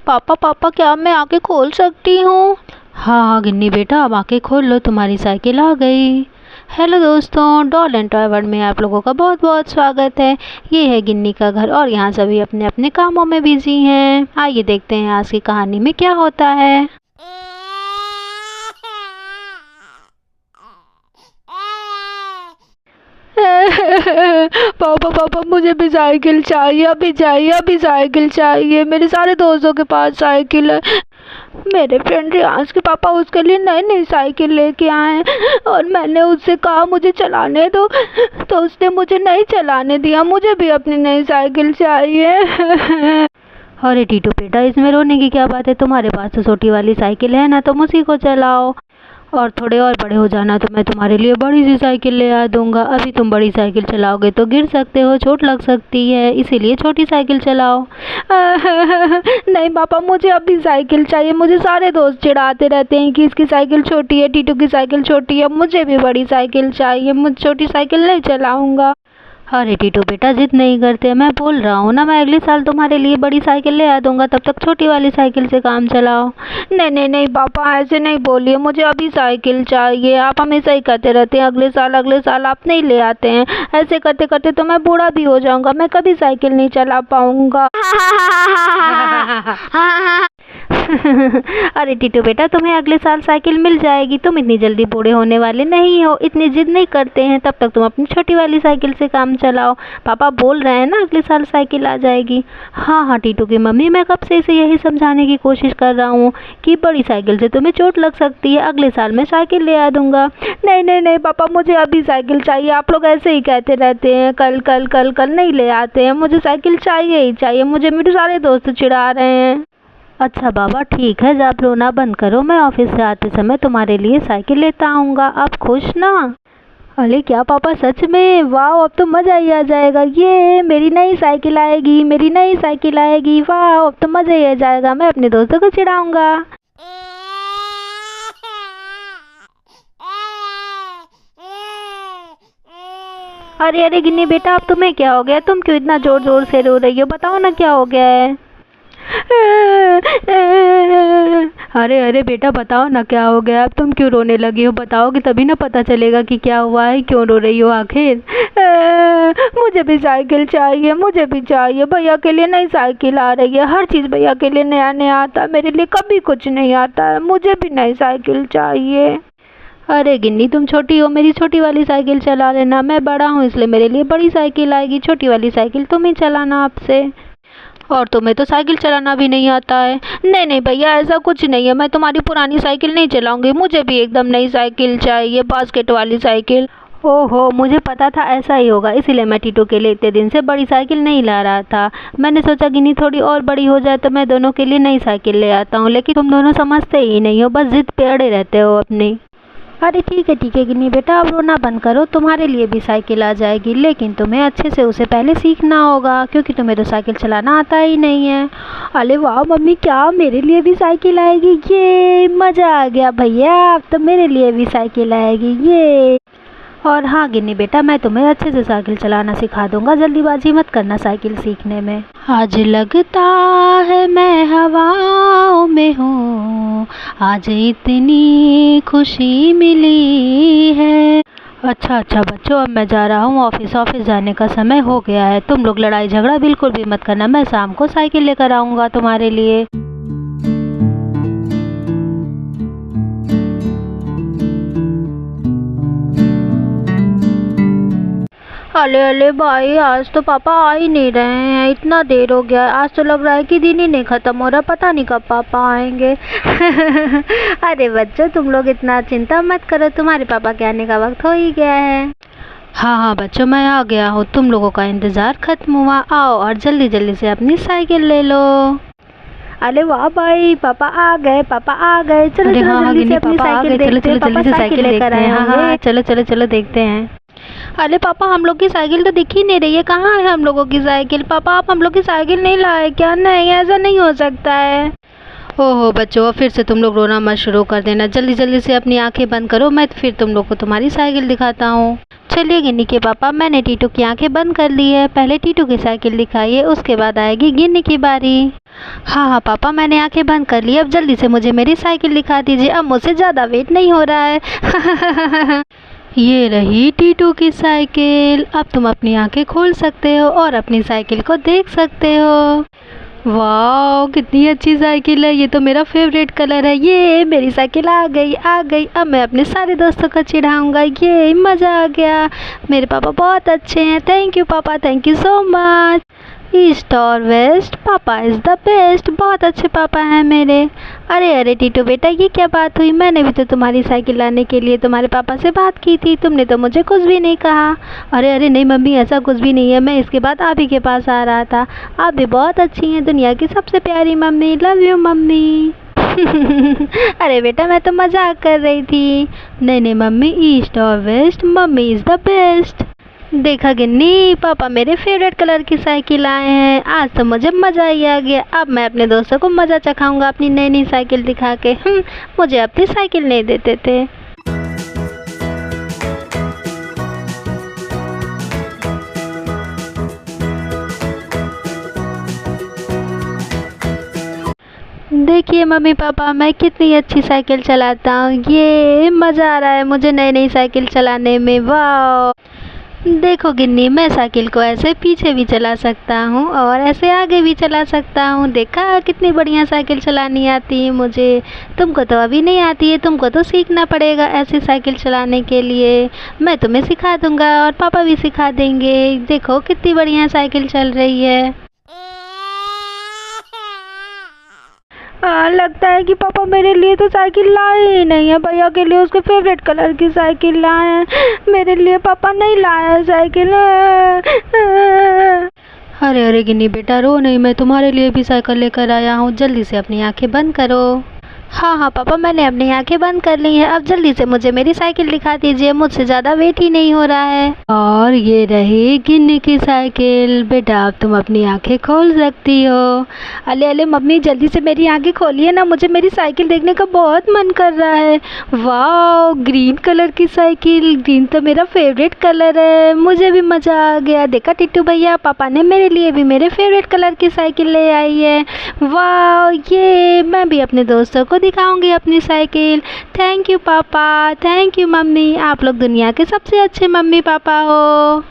पापा पापा क्या मैं आंखें खोल सकती हूँ? हाँ हाँ गिन्नी बेटा, अब आंखें खोल लो, तुम्हारी साइकिल आ गई। हेलो दोस्तों, डॉल एंड टॉय वर्ल्ड में आप लोगों का बहुत बहुत स्वागत है। ये है गिन्नी का घर और यहाँ सभी अपने अपने कामों में बिजी हैं। आइए देखते हैं आज की कहानी में क्या होता है। पापा पापा मुझे भी साइकिल चाहिए, अभी साइकिल चाहिए। मेरे सारे दोस्तों के पास साइकिल है। मेरे फ्रेंड रियांश के पापा उसके लिए नई नई साइकिल लेके आए और मैंने उससे कहा मुझे चलाने दो, तो उसने मुझे नहीं चलाने दिया। मुझे भी अपनी नई साइकिल चाहिए। अरे टीटू बेटा, इसमें रोने की क्या बात है? तुम्हारे पास तो छोटी वाली साइकिल है ना, तुम उसी को चलाओ और थोड़े और बड़े हो जाना तो मैं तुम्हारे लिए बड़ी सी साइकिल ले आ दूंगा। अभी तुम बड़ी साइकिल चलाओगे तो गिर सकते हो, चोट लग सकती है, इसीलिए छोटी साइकिल चलाओ। नहीं पापा, मुझे अभी साइकिल चाहिए। मुझे सारे दोस्त चिढ़ाते रहते हैं कि इसकी साइकिल छोटी है, टीटू की साइकिल छोटी है। मुझे भी बड़ी साइकिल चाहिए, मुझे छोटी साइकिल नहीं चलाऊंगा। अरे टीटू बेटा, जिद नहीं करते, मैं बोल रहा हूँ ना, मैं अगले साल तुम्हारे लिए बड़ी साइकिल ले आ दूंगा, तब तक छोटी वाली साइकिल से काम चलाओ। नहीं नहीं नहीं पापा, ऐसे नहीं बोलिए, मुझे अभी साइकिल चाहिए। आप हमेशा ही कहते रहते हैं अगले साल आप नहीं ले आते हैं। ऐसे करते करते तो मैं बूढ़ा भी हो जाऊंगा, मैं कभी साइकिल नहीं चला पाऊंगा। अरे टीटू बेटा, तुम्हें अगले साल साइकिल मिल जाएगी, तुम इतनी जल्दी बूढ़े होने वाले नहीं हो, इतनी जिद नहीं करते हैं। तब तक तुम अपनी छोटी वाली साइकिल से काम चलाओ। पापा बोल रहे हैं ना अगले साल साइकिल आ जाएगी। हाँ हाँ टीटू की मम्मी, मैं कब से इसे यही समझाने की कोशिश कर रहा हूँ कि बड़ी साइकिल से तुम्हें चोट लग सकती है, अगले साल मैं साइकिल ले आ दूंगा। नहीं नहीं नहीं पापा, मुझे अभी साइकिल चाहिए। आप लोग ऐसे ही कहते रहते हैं, कल कल कल कल नहीं ले आते हैं। मुझे साइकिल चाहिए ही चाहिए, मुझे मेरे सारे दोस्त चिढ़ा रहे हैं। अच्छा बाबा ठीक है, आप रोना बंद करो, मैं ऑफिस से आते समय तुम्हारे लिए साइकिल लेता आऊँगा। आप खुश ना? अरे क्या पापा, सच में? वाह, अब तो मज़ा ही आ जाएगा। ये मेरी नई साइकिल आएगी, मेरी नई साइकिल आएगी। वाह, अब तो मज़ा ही आ जाएगा, मैं अपने दोस्तों को चिढ़ाऊँगा। अरे अरे गिन्नी बेटा, अब तुम्हें क्या हो गया? तुम क्यों इतना ज़ोर ज़ोर से रो रही हो? बताओ ना क्या हो गया है। अरे अरे बेटा, बताओ ना क्या हो गया? अब तुम क्यों रोने लगी हो? बताओगे तभी ना पता चलेगा कि क्या हुआ है, क्यों रो रही हो आखिर। मुझे भी साइकिल चाहिए, मुझे भी चाहिए। भैया के लिए नई साइकिल आ रही है, हर चीज़ भैया के लिए नया नया आता है, मेरे लिए कभी कुछ नहीं आता है। मुझे भी नई साइकिल चाहिए। अरे गिन्नी, तुम छोटी हो, मेरी छोटी वाली साइकिल चला लेना। मैं बड़ा हूँ इसलिए मेरे लिए बड़ी साइकिल आएगी, छोटी वाली साइकिल तुम ही चलाना आपसे। और तुम्हें तो साइकिल चलाना भी नहीं आता है। नहीं नहीं भैया, ऐसा कुछ नहीं है, मैं तुम्हारी पुरानी साइकिल नहीं चलाऊंगी। मुझे भी एकदम नई साइकिल चाहिए, बास्केट वाली साइकिल। ओहो, मुझे पता था ऐसा ही होगा, इसीलिए मैं टीटू के लिए इतने दिन से बड़ी साइकिल नहीं ला रहा था। मैंने सोचा गिन्नी थोड़ी और बड़ी हो जाए तो मैं दोनों के लिए नई साइकिल ले आता हूँ, लेकिन तुम दोनों समझते ही नहीं हो, बस जिद पे अड़े रहते हो अपनी। अरे ठीक है गिन्नी बेटा, अब रोना बंद करो, तुम्हारे लिए भी साइकिल आ जाएगी, लेकिन तुम्हें अच्छे से उसे पहले सीखना होगा, क्योंकि तुम्हें तो साइकिल चलाना आता ही नहीं है। अरे वाह मम्मी, क्या मेरे लिए भी साइकिल आएगी? ये मज़ा आ गया भैया, अब तो मेरे लिए भी साइकिल आएगी ये। और हाँ गिन्नी बेटा, मैं तुम्हें अच्छे से साइकिल चलाना सिखा दूंगा, जल्दीबाजी मत करना साइकिल सीखने में। आज लगता है मैं हवाओं में हूँ, आज इतनी खुशी मिली है। अच्छा बच्चों, अब मैं जा रहा हूँ ऑफिस जाने का समय हो गया है। तुम लोग लड़ाई झगड़ा बिल्कुल भी मत करना, मैं शाम को साइकिल लेकर आऊँगा तुम्हारे लिए। अले अले भाई, आज तो पापा आ ही नहीं रहे हैं, इतना देर हो गया। आज तो लग रहा है कि दिन ही नहीं ख़त्म हो रहा, पता नहीं कब पापा आएंगे। अरे बच्चों, तुम लोग इतना चिंता मत करो, तुम्हारे पापा के आने का वक्त हो ही गया है। हाँ बच्चों, मैं आ गया हूँ, तुम लोगों का इंतज़ार ख़त्म हुआ। आओ और जल्दी जल्दी से अपनी साइकिल ले लो। अरे वाह भाई, पापा आ गए, चलो जल्दी से अपनी साइकिल देखते हैं। पापा साइकिल लेकर आए हैं। हाँ चलो देखते हैं। अरे पापा, हम लोग की साइकिल तो दिख ही नहीं रही है, कहाँ है हम लोगों की साइकिल? पापा, आप हम लोग की साइकिल नहीं लाए क्या? नहीं, ऐसा नहीं हो सकता है। ओहो बच्चों, फिर से तुम लोग रोना मत शुरू कर देना, जल्दी जल्दी से अपनी आंखें बंद करो, मैं फिर तुम लोग को तुम्हारी साइकिल दिखाता हूँ। चलिए गिन्नी के पापा, मैंने टीटू की आंखें बंद कर ली है। पहले टीटू की साइकिल दिखाइए, उसके बाद आएगी गिन्नी की बारी। हाँ हाँ पापा, मैंने आंखें बंद कर ली। अब जल्दी से मुझे मेरी साइकिल दिखा दीजिए, अब मुझसे ज़्यादा वेट नहीं हो रहा है। ये रही टीटू की साइकिल। अब तुम अपनी आंखें खोल सकते हो और अपनी साइकिल को देख सकते हो। वाह, कितनी अच्छी साइकिल है। ये तो मेरा फेवरेट कलर है। ये मेरी साइकिल आ गई आ गई। अब मैं अपने सारे दोस्तों को चिढ़ाऊंगा। ये मज़ा आ गया। मेरे पापा बहुत अच्छे हैं। थैंक यू पापा, thank you so much. East और वेस्ट, पापा इज़ द बेस्ट। बहुत अच्छे पापा हैं मेरे। अरे अरे टीटू बेटा, ये क्या बात हुई? मैंने भी तो तुम्हारी साइकिल लाने के लिए तुम्हारे पापा से बात की थी, तुमने तो मुझे कुछ भी नहीं कहा। अरे अरे नहीं मम्मी, ऐसा कुछ भी नहीं है। मैं इसके बाद आप ही के पास आ रहा था। आप भी बहुत अच्छी हैं, दुनिया की सबसे प्यारी मम्मी। Love you mummy. अरे बेटा, मैं तो मजाक कर रही थी। नहीं नहीं मम्मी, ईस्ट और west, mummy is the best. देखा गिन्नी, पापा मेरे फेवरेट कलर की साइकिल आए हैं। आज तो मुझे मज़ा ही आ गया। अब मैं अपने दोस्तों को मज़ा चखाऊंगा अपनी नई नई साइकिल दिखा के। मुझे अपनी साइकिल नहीं देते थे। देखिए मम्मी पापा, मैं कितनी अच्छी साइकिल चलाता हूँ। ये मज़ा आ रहा है मुझे नई नई साइकिल चलाने में। वाह, देखो गिन्नी, मैं साइकिल को ऐसे पीछे भी चला सकता हूँ और ऐसे आगे भी चला सकता हूँ। देखा कितनी बढ़िया साइकिल चलानी आती है मुझे। तुमको तो अभी नहीं आती है, तुमको तो सीखना पड़ेगा ऐसी साइकिल चलाने के लिए। मैं तुम्हें सिखा दूँगा और पापा भी सिखा देंगे। देखो कितनी बढ़िया साइकिल चल रही है। लगता है कि पापा मेरे लिए तो साइकिल लाए ही नहीं है। भैया के लिए उसके फेवरेट कलर की साइकिल लाए हैं, मेरे लिए पापा नहीं लाया है साइकिल। अरे अरे गिन्नी बेटा, रो नहीं, मैं तुम्हारे लिए भी साइकिल लेकर आया हूँ। जल्दी से अपनी आंखें बंद करो। हाँ हाँ पापा, मैंने अपनी आंखें बंद कर ली हैं। अब जल्दी से मुझे मेरी साइकिल दिखा दीजिए, मुझसे ज़्यादा वेट ही नहीं हो रहा है। और ये रही गिन्नी की साइकिल। बेटा, अब तुम अपनी आंखें खोल सकती हो। अले अले मम्मी, जल्दी से मेरी आंखें खोलिए ना, मुझे मेरी साइकिल देखने का बहुत मन कर रहा है। वाह, ग्रीन कलर की साइकिल। ग्रीन तो मेरा फेवरेट कलर है। मुझे भी मज़ा आ गया। देखा टिट्टू भैया, पापा ने मेरे लिए भी मेरे फेवरेट कलर की साइकिल ले आई है। वाह, ये मैं भी अपने दोस्तों को दिखाऊंगी अपनी साइकिल। थैंक यू पापा, थैंक यू मम्मी। आप लोग दुनिया के सबसे अच्छे मम्मी पापा हो।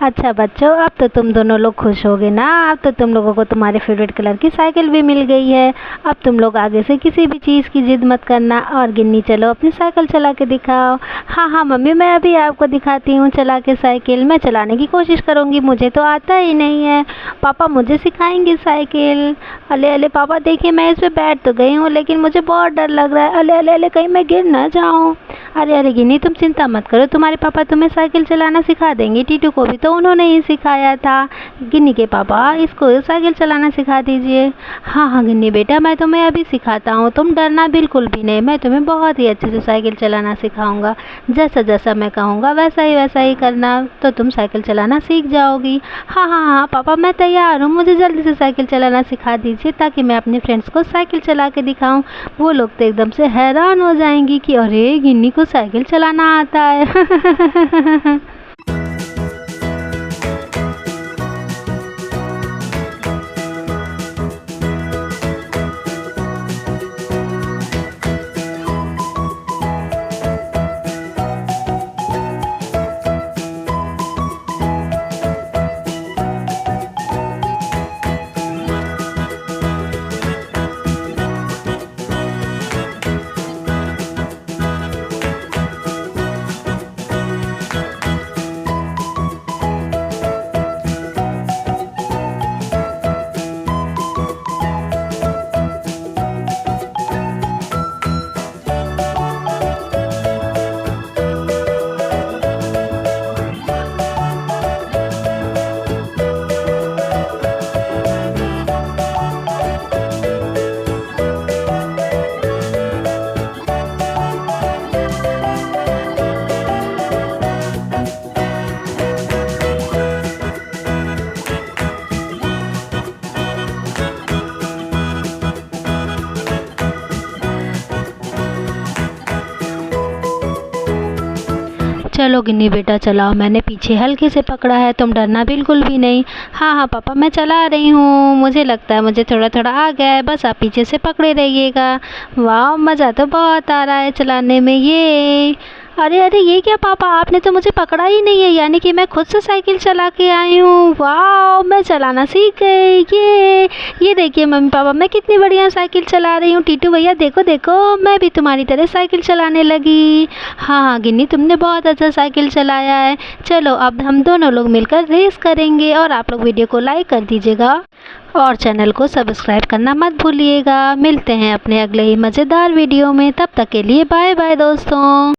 अच्छा बच्चों, अब तो तुम दोनों लोग खुश होगे ना। अब तो तुम लोगों को तुम्हारे फेवरेट कलर की साइकिल भी मिल गई है। अब तुम लोग आगे से किसी भी चीज़ की जिद मत करना। और गिन्नी, चलो अपनी साइकिल चला के दिखाओ। हाँ हाँ मम्मी, मैं अभी आपको दिखाती हूँ चला के साइकिल। मैं चलाने की कोशिश करूँगी, मुझे तो आता ही नहीं है। पापा मुझे सिखाएंगे साइकिल। अले अले पापा, देखिए मैं इस पर बैठ तो गई हूँ, लेकिन मुझे बहुत डर लग रहा है। अले अले अले, कहीं मैं गिर ना जाऊँ। अरे अरे गिन्नी, तुम चिंता मत करो, तुम्हारे पापा तुम्हें साइकिल चलाना सिखा देंगे। टीटू को भी तो उन्होंने ही सिखाया था। गिन्नी के पापा, इसको साइकिल चलाना सिखा दीजिए। हाँ हाँ गिन्नी बेटा, मैं तुम्हें अभी सिखाता हूँ, तुम डरना बिल्कुल भी नहीं। मैं तुम्हें बहुत ही अच्छे से साइकिल चलाना सिखाऊंगा। जैसा जैसा मैं कहूँगा वैसा ही करना, तो तुम साइकिल चलाना सीख जाओगी। हाँ हाँ हाँ पापा, मैं तैयार हूँ। मुझे जल्दी से साइकिल चलाना सिखा दीजिए, ताकि मैं अपने फ्रेंड्स को साइकिल चला के दिखाऊँ। वो लोग तो एकदम से हैरान हो जाएंगी कि अरे गिन्नी को साइकिल चलाना आता है। चलो गिन्नी बेटा चलाओ, मैंने पीछे हल्के से पकड़ा है, तुम डरना बिल्कुल भी नहीं। हाँ हाँ पापा मैं चला रही हूँ, मुझे लगता है मुझे थोड़ा थोड़ा आ गया है, बस आप पीछे से पकड़े रहिएगा। वाह मज़ा तो बहुत आ रहा है चलाने में ये। अरे अरे ये क्या पापा, आपने तो मुझे पकड़ा ही नहीं है, यानी कि मैं खुद से साइकिल चला के आई हूँ। वाह मैं चलाना सीख गई। ये देखिए मम्मी पापा मैं कितनी बढ़िया साइकिल चला रही हूँ। टीटू भैया देखो देखो मैं भी तुम्हारी तरह साइकिल चलाने लगी। हाँ हाँ गिन्नी तुमने बहुत अच्छा साइकिल चलाया है। चलो अब हम दोनों लोग मिलकर रेस करेंगे, और आप लोग वीडियो को लाइक कर दीजिएगा और चैनल को सब्सक्राइब करना मत भूलिएगा। मिलते हैं अपने अगले ही मज़ेदार वीडियो में, तब तक के लिए बाय बाय दोस्तों।